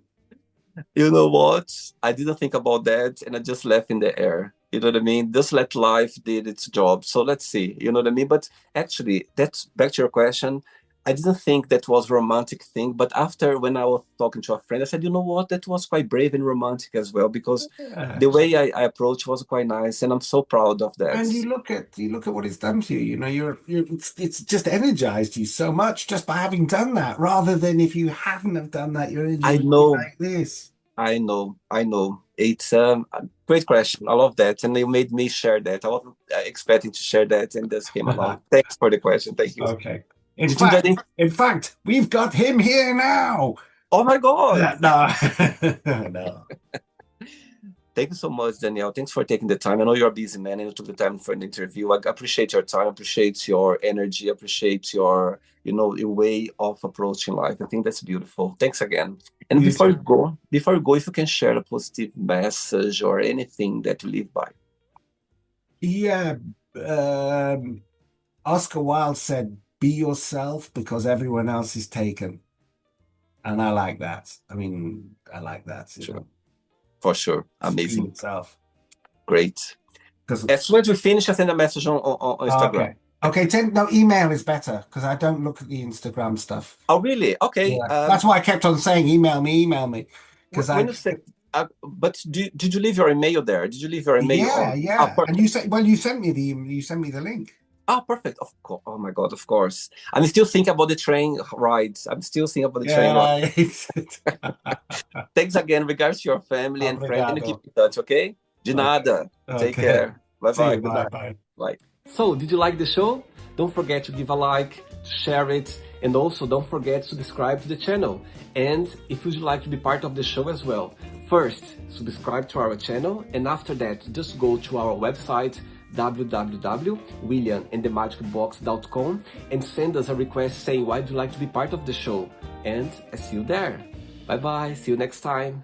Speaker 1: you know what? I didn't think about that and I just left in the air. You know what I mean? Just let life did its job. So let's see. You know what I mean? But actually, that's back to your question. I didn't think that was a romantic thing, but after when I was talking to a friend, I said, you know what? That was quite brave and romantic as well, because
Speaker 2: Yeah.
Speaker 1: the way I approached was quite nice, and I'm so proud of that.
Speaker 2: And you look at what it's done to you. You know, it's just energized you so much just by having done that, rather than if you hadn't have done that, your energy
Speaker 1: I
Speaker 2: would be
Speaker 1: know,
Speaker 2: like this.
Speaker 1: I know. It's a great question. I love that, and you made me share that. I wasn't expecting to share that, and this came along. Thanks for the question. Thank you.
Speaker 2: Okay.
Speaker 1: Did you enjoy the?
Speaker 2: In fact, we've got him here now.
Speaker 1: Oh my God!
Speaker 2: No, no.
Speaker 1: Thank you so much, Danielle. Thanks for taking the time. I know you're a busy man and you took the time for an interview. I appreciate your time, appreciate your energy, appreciate your, your way of approaching life. I think that's beautiful. Thanks again. And
Speaker 2: You
Speaker 1: before you
Speaker 2: too.
Speaker 1: go, if you can share a positive message or anything that you live by.
Speaker 2: Yeah. Um, Oscar Wilde said, "Be yourself because everyone else is taken." And I like that. I mean, I like that, you
Speaker 1: Sure.
Speaker 2: know.
Speaker 1: For sure.
Speaker 2: Just be
Speaker 1: Amazing.
Speaker 2: yourself.
Speaker 1: Great.
Speaker 2: Because
Speaker 1: As soon as we finish, I send a message on Instagram.
Speaker 2: okay. Okay, no, email is better because I don't look at the Instagram stuff.
Speaker 1: Oh, really? Okay.
Speaker 2: Yeah. That's why I kept on saying email me. Because
Speaker 1: When you say, but did you leave your email there? Did you leave your email
Speaker 2: yeah,
Speaker 1: on? Oh,
Speaker 2: yeah. And
Speaker 1: perfect.
Speaker 2: you said, well, you sent me the link.
Speaker 1: Oh, perfect. Of course. Oh my God, of course. I'm still thinking about the train rides. I'm still thinking about the train ride.
Speaker 2: Yeah.
Speaker 1: Thanks again. Regards to your family and friends. And keep
Speaker 2: Obrigado.
Speaker 1: in touch, okay? De
Speaker 2: Okay.
Speaker 1: nada. Take
Speaker 2: Okay.
Speaker 1: care. Bye
Speaker 2: See
Speaker 1: bye.
Speaker 2: you.
Speaker 1: Good
Speaker 2: Bye.
Speaker 1: night.
Speaker 2: Bye.
Speaker 1: Bye. So, did you like the show? Don't forget to give a like, share it, and also don't forget to subscribe to the channel. And if you'd like to be part of the show as well, first, subscribe to our channel, and after that, just go to our website, www.williamandthemagicbox.com, and send us a request saying why would you like to be part of the show. And I see you there. Bye bye. See you next time.